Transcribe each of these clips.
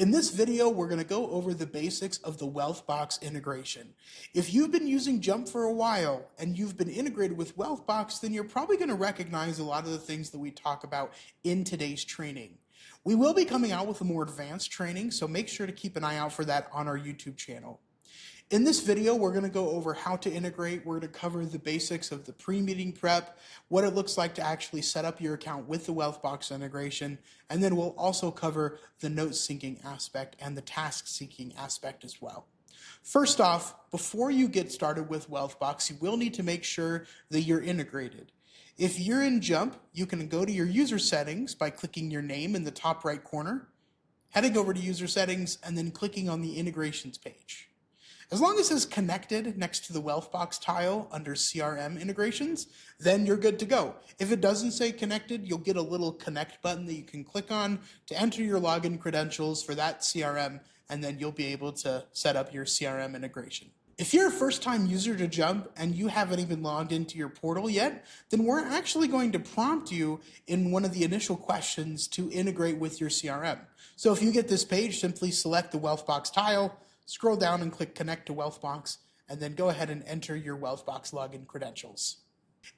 In this video, we're going to go over the basics of the Wealthbox integration. If you've been using Jump for a while and you've been integrated with Wealthbox, then you're probably going to recognize a lot of the things that we talk about in today's training. We will be coming out with a more advanced training, so make sure to keep an eye out for that on our YouTube channel. In this video, we're going to go over how to integrate. We're going to cover the basics of the pre-meeting prep, what it looks like to actually set up your account with the Wealthbox integration, and then we'll also cover the note syncing aspect and the task syncing aspect as well. First off, before you get started with Wealthbox, you will need to make sure that you're integrated. If you're in Jump, you can go to your user settings by clicking your name in the top right corner, heading over to user settings, and then clicking on the integrations page. As long as it's connected next to the Wealthbox tile under CRM integrations, then you're good to go. If it doesn't say connected, you'll get a little connect button that you can click on to enter your login credentials for that CRM, and then you'll be able to set up your CRM integration. If you're a first-time user to Jump and you haven't even logged into your portal yet, then we're actually going to prompt you in one of the initial questions to integrate with your CRM. So if you get this page, simply select the Wealthbox tile, scroll down and click Connect to Wealthbox, and then go ahead and enter your Wealthbox login credentials.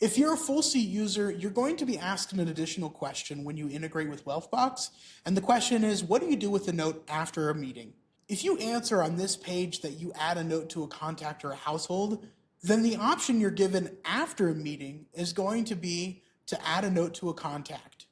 If you're a full seat user, you're going to be asked an additional question when you integrate with Wealthbox, and the question is, what do you do with a note after a meeting? If you answer on this page that you add a note to a contact or a household, then the option you're given after a meeting is going to be to add a note to a contact.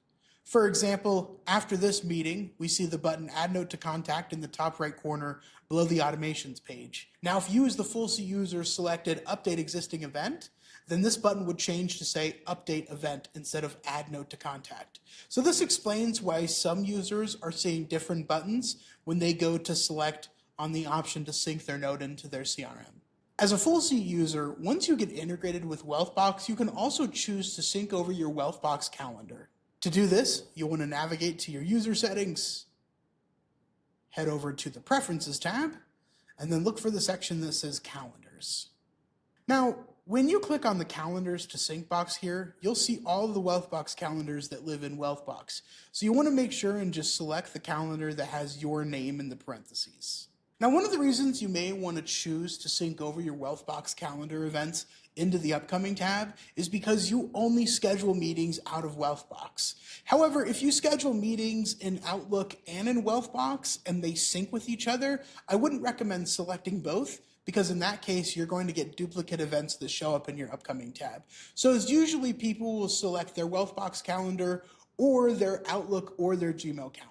For example, after this meeting, we see the button Add Note to Contact in the top right corner below the automations page. Now, if you as the full C user selected Update Existing Event, then this button would change to say Update Event instead of Add Note to Contact. So this explains why some users are seeing different buttons when they go to select on the option to sync their note into their CRM. As a full C user, once you get integrated with Wealthbox, you can also choose to sync over your Wealthbox calendar. To do this, you'll want to navigate to your user settings, head over to the Preferences tab, and then look for the section that says Calendars. Now, when you click on the Calendars to Sync box here, you'll see all of the Wealthbox calendars that live in Wealthbox. So you want to make sure and just select the calendar that has your name in the parentheses. Now, one of the reasons you may want to choose to sync over your Wealthbox calendar events into the upcoming tab is because you only schedule meetings out of Wealthbox. However, if you schedule meetings in Outlook and in Wealthbox and they sync with each other, I wouldn't recommend selecting both, because in that case, you're going to get duplicate events that show up in your upcoming tab. So as usually people will select their Wealthbox calendar or their Outlook or their Gmail calendar.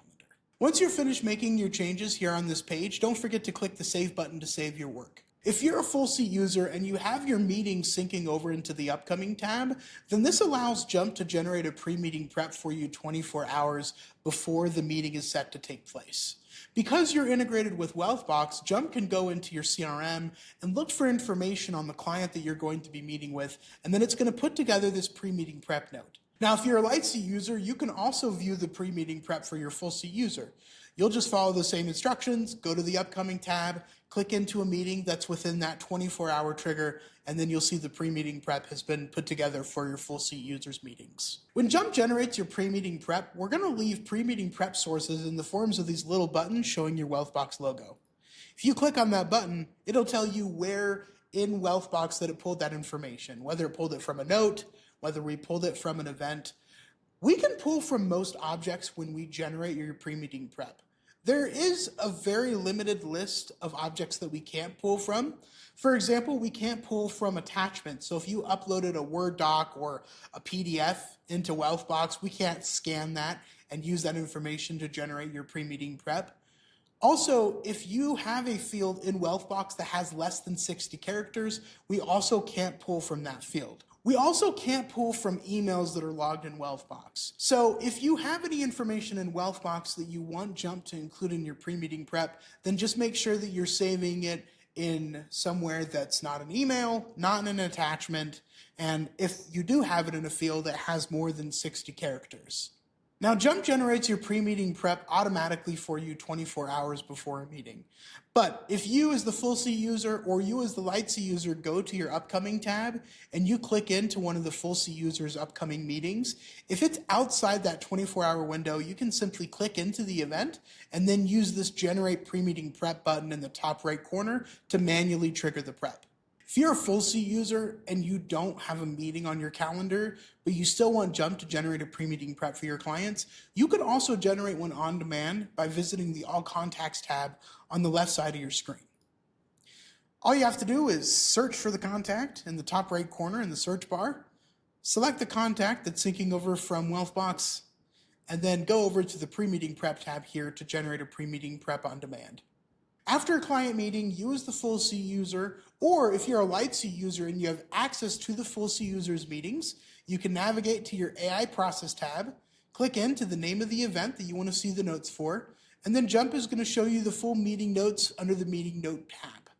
Once you're finished making your changes here on this page, don't forget to click the Save button to save your work. If you're a full seat user and you have your meetings syncing over into the upcoming tab, then this allows Jump to generate a pre-meeting prep for you 24 hours before the meeting is set to take place. Because you're integrated with Wealthbox, Jump can go into your CRM and look for information on the client that you're going to be meeting with, and then it's going to put together this pre-meeting prep note. Now, if you're a light C user, you can also view the pre-meeting prep for your full C user. You'll just follow the same instructions, go to the upcoming tab, click into a meeting that's within that 24-hour trigger, and then you'll see the pre-meeting prep has been put together for your full C users meetings. When Jump generates your pre-meeting prep, we're going to leave pre-meeting prep sources in the forms of these little buttons showing your Wealthbox logo. If you click on that button, it'll tell you where in Wealthbox that it pulled that information, whether it pulled it from a note, whether we pulled it from an event. We can pull from most objects when we generate your pre-meeting prep. There is a very limited list of objects that we can't pull from. For example, we can't pull from attachments. So if you uploaded a Word doc or a PDF into Wealthbox, we can't scan that and use that information to generate your pre-meeting prep. Also, if you have a field in Wealthbox that has less than 60 characters, we also can't pull from that field. We also can't pull from emails that are logged in Wealthbox. So if you have any information in Wealthbox that you want Jump to include in your pre-meeting prep, then just make sure that you're saving it in somewhere that's not an email, not in an attachment, and if you do have it in a field that has more than 60 characters. Now, Jump generates your pre-meeting prep automatically for you 24 hours before a meeting. But if you as the full C user or you as the light C user go to your upcoming tab and you click into one of the full C user's upcoming meetings, if it's outside that 24-hour window, you can simply click into the event and then use this generate pre-meeting prep button in the top right corner to manually trigger the prep. If you're a full C user and you don't have a meeting on your calendar, but you still want Jump to generate a pre-meeting prep for your clients, you could also generate one on demand by visiting the All Contacts tab on the left side of your screen. All you have to do is search for the contact in the top right corner in the search bar, select the contact that's syncing over from Wealthbox, and then go over to the pre-meeting prep tab here to generate a pre-meeting prep on demand. After a client meeting, you as the full C user, or if you're a light C user and you have access to the full C user's meetings, you can navigate to your AI process tab, click into the name of the event that you want to see the notes for, and then Jump is going to show you the full meeting notes under the meeting note tab.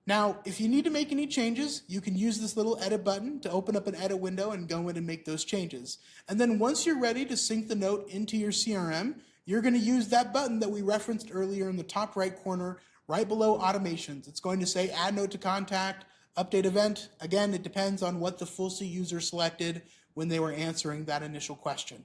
Now, if you need to make any changes, you can use this little edit button to open up an edit window and go in and make those changes. And then once you're ready to sync the note into your CRM, you're going to use that button that we referenced earlier in the top right corner, right below automations. It's going to say add note to contact, update event. Again, it depends on what the full C user selected when they were answering that initial question.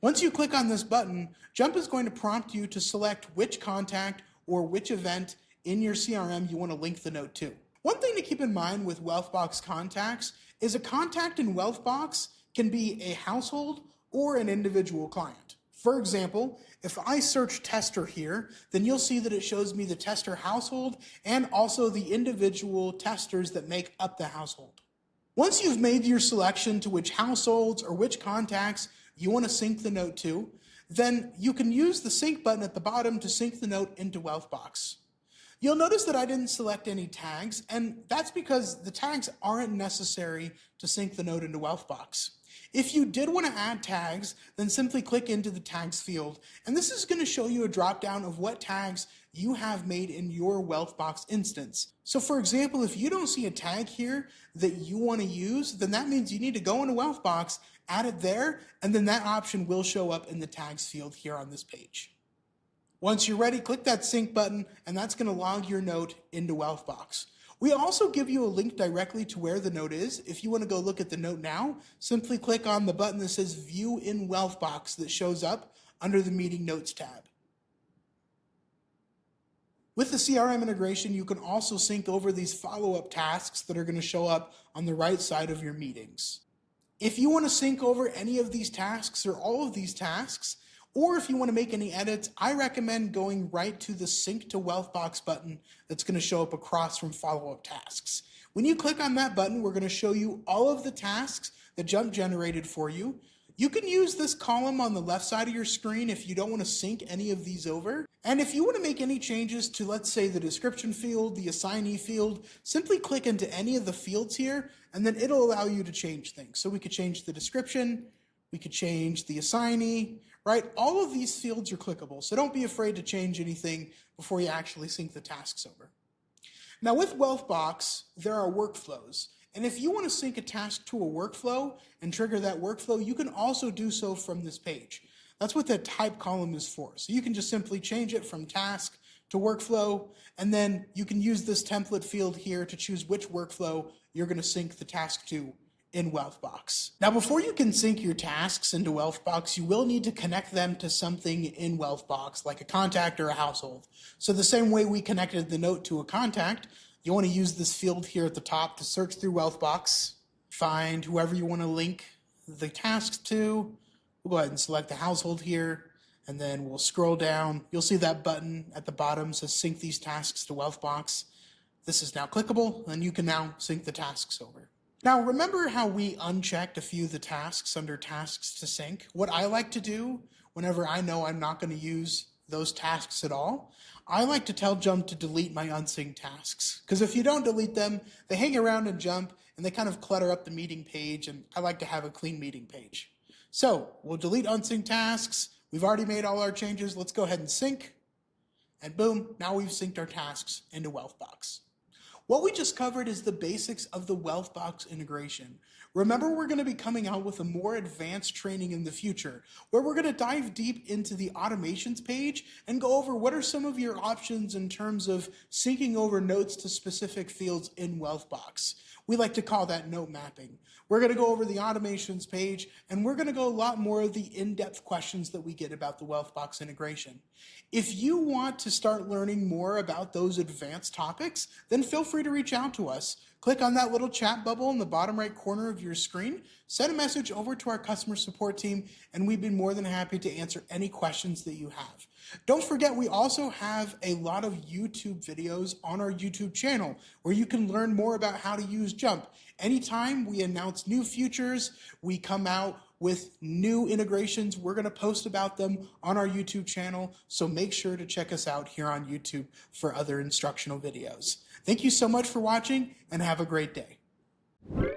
Once you click on this button, Jump is going to prompt you to select which contact or which event in your CRM you want to link the note to. One thing to keep in mind with Wealthbox contacts is a contact in Wealthbox can be a household or an individual client. For example, if I search tester here, then you'll see that it shows me the tester household and also the individual testers that make up the household. Once you've made your selection to which households or which contacts you want to sync the note to, then you can use the sync button at the bottom to sync the note into Wealthbox. You'll notice that I didn't select any tags, and that's because the tags aren't necessary to sync the note into Wealthbox. If you did want to add tags, then simply click into the tags field, and this is going to show you a drop-down of what tags you have made in your Wealthbox instance. So for example, if you don't see a tag here that you want to use, then that means you need to go into Wealthbox, add it there, and then that option will show up in the tags field here on this page. Once you're ready, click that sync button, and that's going to log your note into Wealthbox. We also give you a link directly to where the note is. If you want to go look at the note now, simply click on the button that says View in Wealthbox that shows up under the Meeting Notes tab. With the CRM integration, you can also sync over these follow-up tasks that are going to show up on the right side of your meetings. If you want to sync over any of these tasks or all of these tasks, or if you want to make any edits, I recommend going right to the Sync to Wealthbox button that's going to show up across from follow-up tasks. When you click on that button, we're going to show you all of the tasks that Jump generated for you. You can use this column on the left side of your screen if you don't want to sync any of these over. And if you want to make any changes to, let's say, the description field, the assignee field, simply click into any of the fields here, and then it'll allow you to change things. So we could change the description, we could change the assignee, right? All of these fields are clickable, so don't be afraid to change anything before you actually sync the tasks over. Now with Wealthbox, there are workflows. And if you want to sync a task to a workflow and trigger that workflow, you can also do so from this page. That's what that type column is for. So you can just simply change it from task to workflow, and then you can use this template field here to choose which workflow you're going to sync the task to in Wealthbox. Now, before you can sync your tasks into Wealthbox, you will need to connect them to something in Wealthbox, like a contact or a household. So the same way we connected the note to a contact, you want to use this field here at the top to search through Wealthbox, find whoever you want to link the tasks to. We'll go ahead and select the household here, and then we'll scroll down. You'll see that button at the bottom says sync these tasks to Wealthbox. This is now clickable, and you can now sync the tasks over. Now, remember how we unchecked a few of the tasks under tasks to sync? What I like to do whenever I know I'm not going to use those tasks at all, I like to tell Jump to delete my unsynced tasks. Because if you don't delete them, they hang around in Jump and they kind of clutter up the meeting page, and I like to have a clean meeting page. So we'll delete unsynced tasks. We've already made all our changes. Let's go ahead and sync. And boom, now we've synced our tasks into Wealthbox. What we just covered is the basics of the Wealthbox integration. Remember, we're going to be coming out with a more advanced training in the future, where we're going to dive deep into the automations page and go over what are some of your options in terms of syncing over notes to specific fields in Wealthbox. We like to call that note mapping. We're going to go over the automations page, and we're going to go a lot more of the in-depth questions that we get about the Wealthbox integration. If you want to start learning more about those advanced topics, then feel free to reach out to us. Click on that little chat bubble in the bottom right corner of your screen, send a message over to our customer support team, and we'd be more than happy to answer any questions that you have. Don't forget, we also have a lot of YouTube videos on our YouTube channel where you can learn more about how to use Jump. Anytime we announce new features, we come out with new integrations, we're going to post about them on our YouTube channel, so make sure to check us out here on YouTube for other instructional videos. Thank you so much for watching, and have a great day.